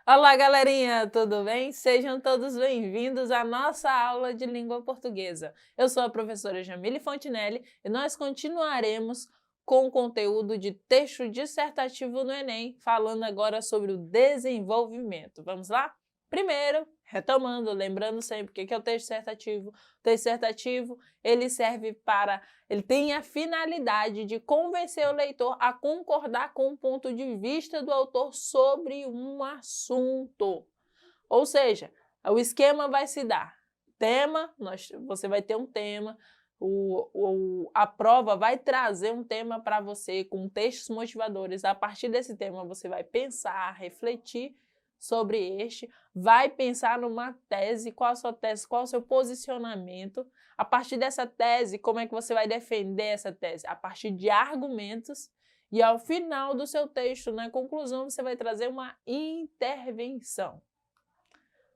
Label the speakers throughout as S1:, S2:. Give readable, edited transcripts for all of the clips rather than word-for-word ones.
S1: Olá, galerinha, tudo bem? Sejam todos bem-vindos à nossa aula de língua portuguesa. Eu sou a professora Jamile Fontinelli e nós continuaremos com o conteúdo de texto dissertativo no Enem, falando agora sobre o desenvolvimento. Vamos lá? Primeiro, retomando, lembrando sempre o que é o texto dissertativo. O texto dissertativo, ele tem a finalidade de convencer o leitor a concordar com o ponto de vista do autor sobre um assunto. Ou seja, o esquema vai se dar. Você vai ter um tema, a prova vai trazer um tema para você com textos motivadores. A partir desse tema, você vai pensar, refletir sobre este, vai pensar numa tese, qual a sua tese, qual o seu posicionamento. A partir dessa tese, como é que você vai defender essa tese? A partir de argumentos. E ao final do seu texto, na conclusão, você vai trazer uma intervenção.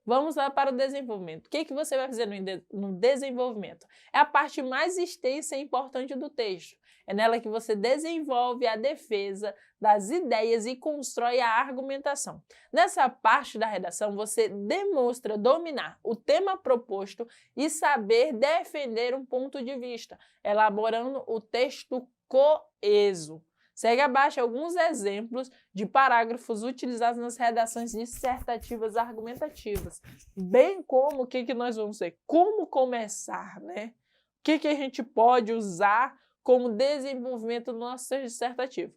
S1: Vamos lá para o desenvolvimento. O que você vai fazer no desenvolvimento? É a parte mais extensa e importante do texto. É nela que você desenvolve a defesa das ideias e constrói a argumentação. Nessa parte da redação, você demonstra dominar o tema proposto e saber defender um ponto de vista, elaborando o texto coeso. Segue abaixo alguns exemplos de parágrafos utilizados nas redações dissertativas argumentativas, bem como o que nós vamos ver, como começar, né? O que a gente pode usar como desenvolvimento do nosso texto dissertativo.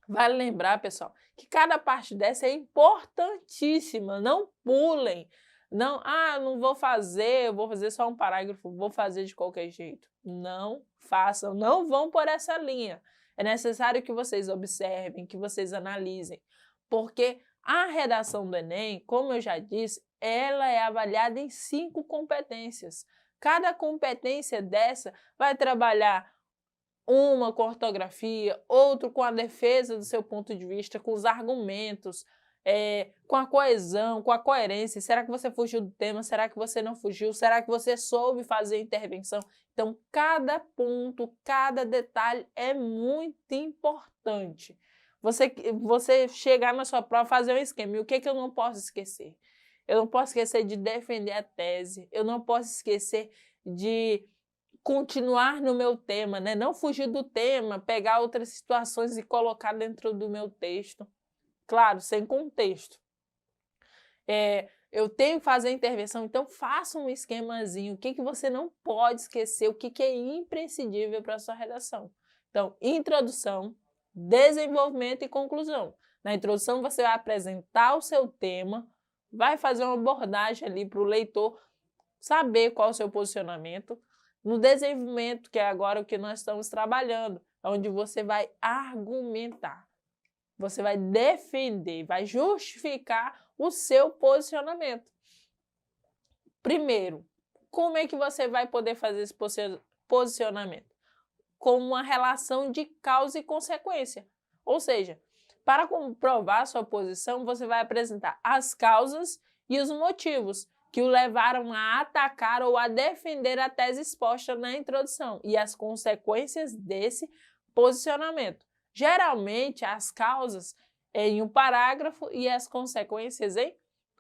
S1: Vale lembrar, pessoal, que cada parte dessa é importantíssima, não pulem. Não vou fazer, eu vou fazer só um parágrafo, vou fazer de qualquer jeito. Não façam, não vão por essa linha. É necessário que vocês observem, que vocês analisem, porque a redação do Enem, como eu já disse, ela é avaliada em 5 competências. Cada competência dessa vai trabalhar uma com ortografia, outro com a defesa do seu ponto de vista, com os argumentos, com a coesão, com a coerência. Será que você fugiu do tema? Será que você não fugiu? Será que você soube fazer intervenção? Então, cada ponto, cada detalhe é muito importante. Você chegar na sua prova, fazer um esquema. E o que eu não posso esquecer? Eu não posso esquecer de defender a tese, eu não posso esquecer de continuar no meu tema, né? Não fugir do tema, pegar outras situações e colocar dentro do meu texto. Claro, sem contexto. Eu tenho que fazer a intervenção, então faça um esquemazinho. O que você não pode esquecer, o que é imprescindível para a sua redação. Então, introdução, desenvolvimento e conclusão. Na introdução, você vai apresentar o seu tema, vai fazer uma abordagem ali para o leitor saber qual é o seu posicionamento. No desenvolvimento, que é agora o que nós estamos trabalhando, onde você vai argumentar. Você vai defender, vai justificar o seu posicionamento. Primeiro, como é que você vai poder fazer esse posicionamento? Com uma relação de causa e consequência. Ou seja, para comprovar sua posição, você vai apresentar as causas e os motivos que o levaram a atacar ou a defender a tese exposta na introdução e as consequências desse posicionamento. Geralmente, as causas em um parágrafo e as consequências em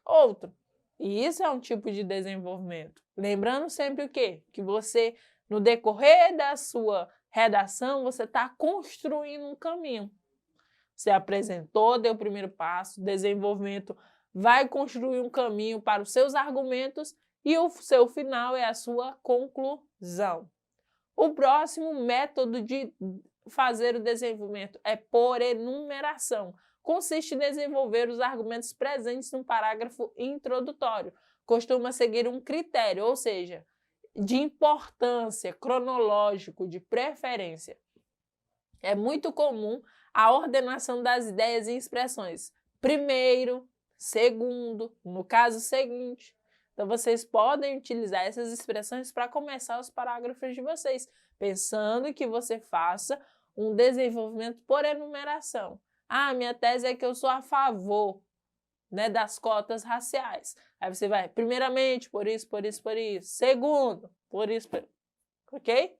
S1: outro. E isso é um tipo de desenvolvimento. Lembrando sempre o quê? Que você, no decorrer da sua redação, você está construindo um caminho. Você apresentou, deu o primeiro passo, desenvolvimento vai construir um caminho para os seus argumentos e o seu final é a sua conclusão. O próximo método de fazer o desenvolvimento é por enumeração. Consiste em desenvolver os argumentos presentes no parágrafo introdutório. Costuma seguir um critério, ou seja, de importância, cronológico, de preferência. É muito comum a ordenação das ideias e expressões. Primeiro, segundo, no caso seguinte. Então, vocês podem utilizar essas expressões para começar os parágrafos de vocês, pensando que você faça um desenvolvimento por enumeração. Ah, minha tese é que eu sou a favor, né, das cotas raciais. Aí você vai, primeiramente, por isso, por isso, por isso. Segundo, por isso, por... ok?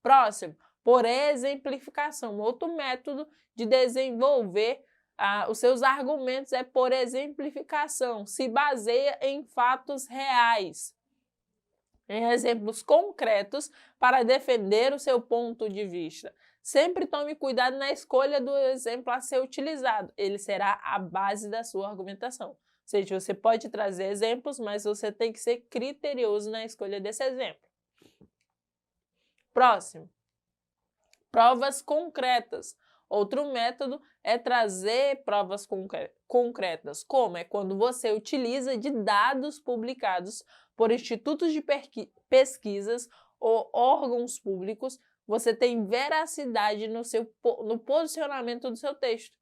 S1: Próximo, por exemplificação. Outro método de desenvolver os seus argumentos é por exemplificação. Se baseia em fatos reais, em exemplos concretos para defender o seu ponto de vista. Sempre tome cuidado na escolha do exemplo a ser utilizado. Ele será a base da sua argumentação. Ou seja, você pode trazer exemplos, mas você tem que ser criterioso na escolha desse exemplo. Próximo. Provas concretas. Outro método é trazer provas concretas. Como? É quando você utiliza de dados publicados por institutos de pesquisas ou órgãos públicos, você tem veracidade no posicionamento do seu texto.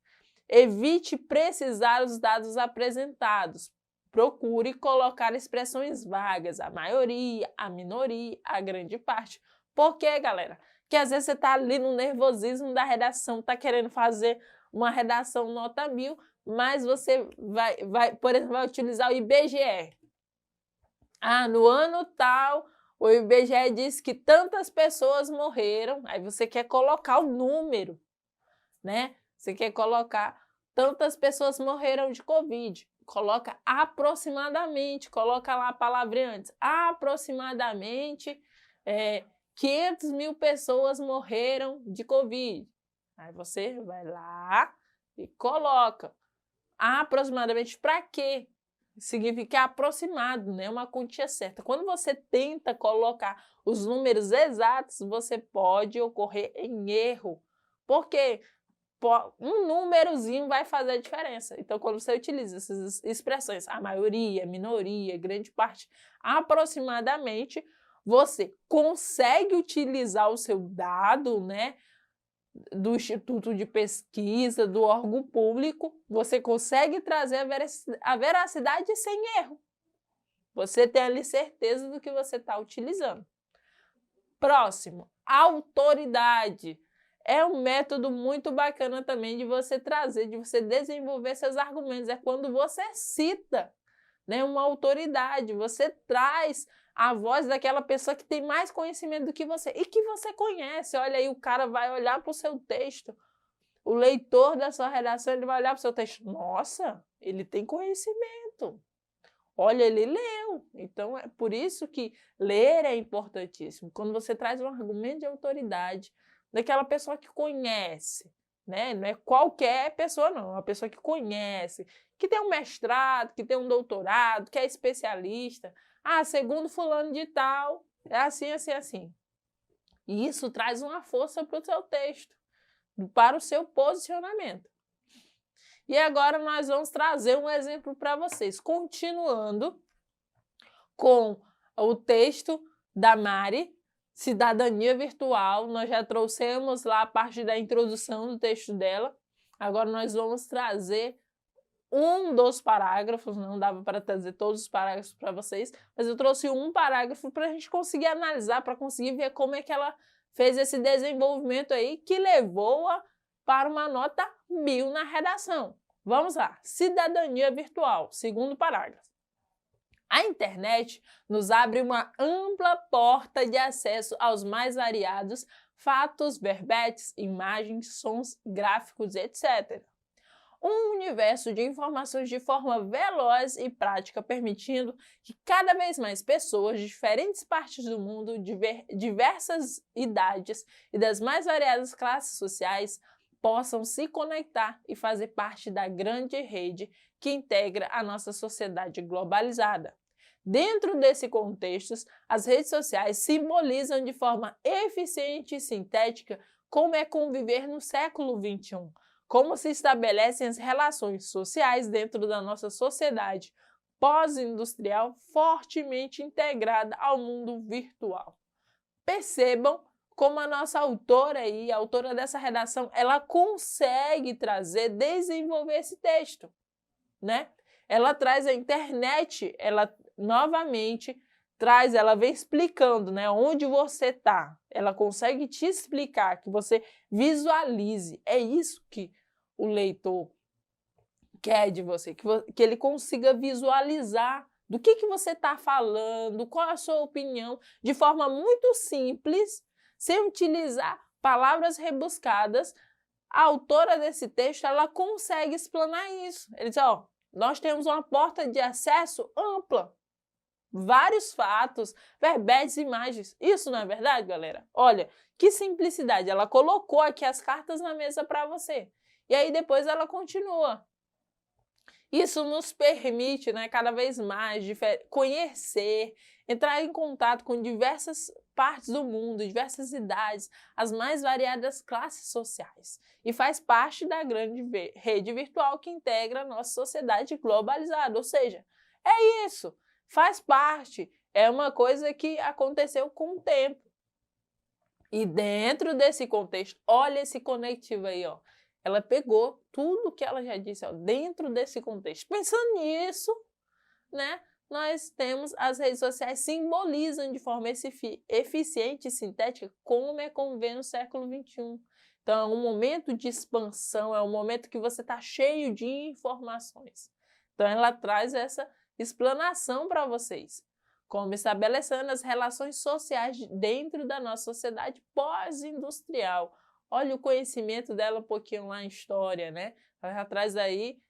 S1: Evite precisar os dados apresentados. Procure colocar expressões vagas, a maioria, a minoria, a grande parte. Por quê, galera? Que às vezes você está ali no nervosismo da redação, está querendo fazer uma redação nota 1000, mas você por exemplo, vai utilizar o IBGE. Ah, no ano tal, o IBGE diz que tantas pessoas morreram, aí você quer colocar o número, né? Você quer colocar tantas pessoas morreram de Covid. Coloca aproximadamente, coloca lá a palavra antes. Aproximadamente 500 mil pessoas morreram de Covid. Aí você vai lá e coloca. Aproximadamente para quê? Significa aproximado, né? Uma quantia certa. Quando você tenta colocar os números exatos, você pode ocorrer em erro. Por quê? Um númerozinho vai fazer a diferença. Então, quando você utiliza essas expressões, a maioria, minoria, grande parte, aproximadamente, você consegue utilizar o seu dado, né, do instituto de pesquisa, do órgão público, você consegue trazer a veracidade sem erro. Você tem ali certeza do que você está utilizando. Próximo, autoridade. É um método muito bacana também de você trazer, de você desenvolver seus argumentos. É quando você cita, né, uma autoridade, você traz a voz daquela pessoa que tem mais conhecimento do que você e que você conhece. Olha aí, o cara vai olhar para o seu texto, o leitor da sua redação, ele vai olhar para o seu texto. Nossa, ele tem conhecimento. Olha, ele leu. Então, é por isso que ler é importantíssimo. Quando você traz um argumento de autoridade, daquela pessoa que conhece, né? Não é qualquer pessoa, não. É uma pessoa que conhece, que tem um mestrado, que tem um doutorado, que é especialista. Ah, segundo fulano de tal, é assim, assim, assim. E isso traz uma força para o seu texto, para o seu posicionamento. E agora nós vamos trazer um exemplo para vocês, continuando com o texto da Mari, Cidadania Virtual. Nós já trouxemos lá a parte da introdução do texto dela. Agora nós vamos trazer um dos parágrafos, não dava para trazer todos os parágrafos para vocês, mas eu trouxe um parágrafo para a gente conseguir analisar, para conseguir ver como é que ela fez esse desenvolvimento aí que levou-a para uma nota 1000 na redação. Vamos lá, Cidadania Virtual, segundo parágrafo. A internet nos abre uma ampla porta de acesso aos mais variados fatos, verbetes, imagens, sons, gráficos, etc. Um universo de informações de forma veloz e prática, permitindo que cada vez mais pessoas de diferentes partes do mundo, diversas idades e das mais variadas classes sociais possam se conectar e fazer parte da grande rede que integra a nossa sociedade globalizada. Dentro desse contexto, as redes sociais simbolizam de forma eficiente e sintética como é conviver no século XXI, como se estabelecem as relações sociais dentro da nossa sociedade pós-industrial fortemente integrada ao mundo virtual. Percebam como a nossa autora aí, a autora dessa redação, ela consegue desenvolver esse texto, né? Ela traz a internet, novamente traz, ela vem explicando, né, onde você está. Ela consegue te explicar, que você visualize. É isso que o leitor quer de você, que ele consiga visualizar do que você está falando, qual a sua opinião, de forma muito simples, sem utilizar palavras rebuscadas. A autora desse texto, ela consegue explanar isso. Ele diz, ó, nós temos uma porta de acesso ampla, vários fatos, verbetes, imagens. Isso não é verdade, galera? Olha, que simplicidade. Ela colocou aqui as cartas na mesa para você. E aí depois ela continua. Isso nos permite, né, cada vez mais conhecer, entrar em contato com diversas partes do mundo, diversas idades, as mais variadas classes sociais. E faz parte da grande rede virtual que integra a nossa sociedade globalizada. Ou seja, é isso, faz parte, é uma coisa que aconteceu com o tempo. E dentro desse contexto, olha esse conectivo aí, ó. Ela pegou tudo que ela já disse, ó, dentro desse contexto. Pensando nisso, né, nós temos as redes sociais simbolizam de forma eficiente e sintética como é convém no século XXI. Então, é um momento de expansão, é um momento que você está cheio de informações. Então, ela traz essa explanação para vocês, como estabelecendo as relações sociais dentro da nossa sociedade pós-industrial. Olha o conhecimento dela um pouquinho lá em história, né? Ela já traz aí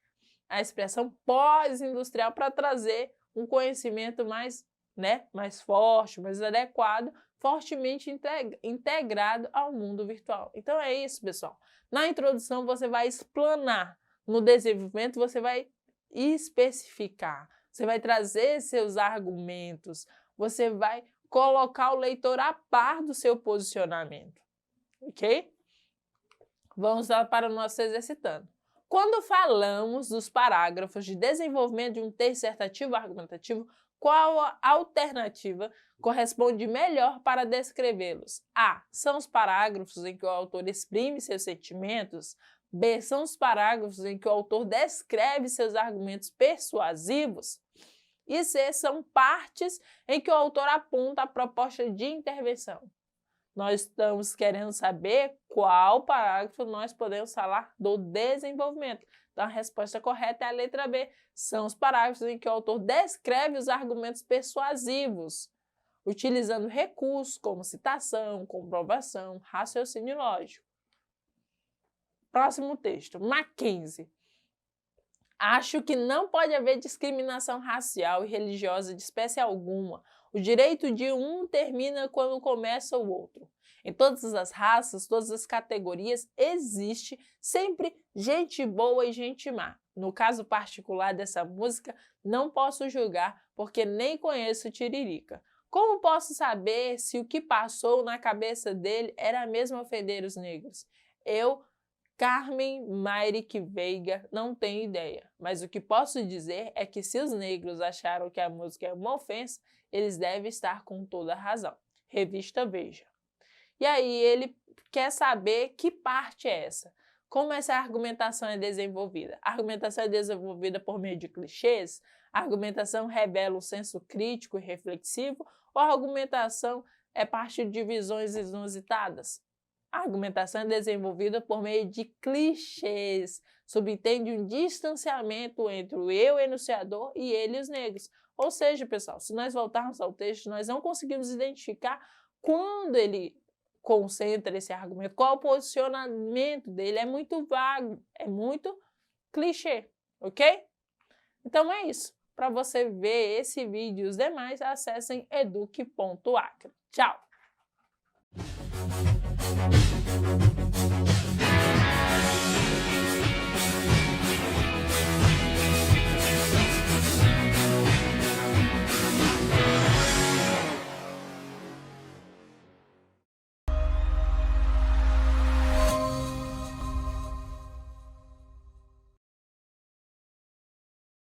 S1: a expressão pós-industrial para trazer um conhecimento mais, né, mais forte, mais adequado, fortemente integrado ao mundo virtual. Então é isso, pessoal. Na introdução você vai explanar, no desenvolvimento você vai especificar, você vai trazer seus argumentos, você vai colocar o leitor a par do seu posicionamento, ok? Vamos lá para o nosso exercitando. Quando falamos dos parágrafos de desenvolvimento de um texto dissertativo argumentativo, qual a alternativa corresponde melhor para descrevê-los? A. São os parágrafos em que o autor exprime seus sentimentos. B. São os parágrafos em que o autor descreve seus argumentos persuasivos. E C. São partes em que o autor aponta a proposta de intervenção. Nós estamos querendo saber qual parágrafo nós podemos falar do desenvolvimento. Então, a resposta correta é a letra B. São os parágrafos em que o autor descreve os argumentos persuasivos, utilizando recursos como citação, comprovação, raciocínio lógico. Próximo texto. Mackenzie. Acho que não pode haver discriminação racial e religiosa de espécie alguma. O direito de um termina quando começa o outro. Em todas as raças, todas as categorias, existe sempre gente boa e gente má. No caso particular dessa música, não posso julgar porque nem conheço Tiririca. Como posso saber se o que passou na cabeça dele era mesmo ofender os negros? Eu, Carmen Mayrick Veiga, não tenho ideia, mas o que posso dizer é que se os negros acharam que a música é uma ofensa, eles devem estar com toda a razão. Revista Veja. E aí ele quer saber que parte é essa, como essa argumentação é desenvolvida. A argumentação é desenvolvida por meio de clichês? A argumentação revela um senso crítico e reflexivo? Ou a argumentação é parte de visões inusitadas? A argumentação é desenvolvida por meio de clichês, subentende um distanciamento entre o eu enunciador e ele os negros. Ou seja, pessoal, se nós voltarmos ao texto, nós não conseguimos identificar quando ele concentra esse argumento, qual o posicionamento dele, é muito vago, é muito clichê, ok? Então é isso. Para você ver esse vídeo e os demais, acessem eduque.acre. Tchau!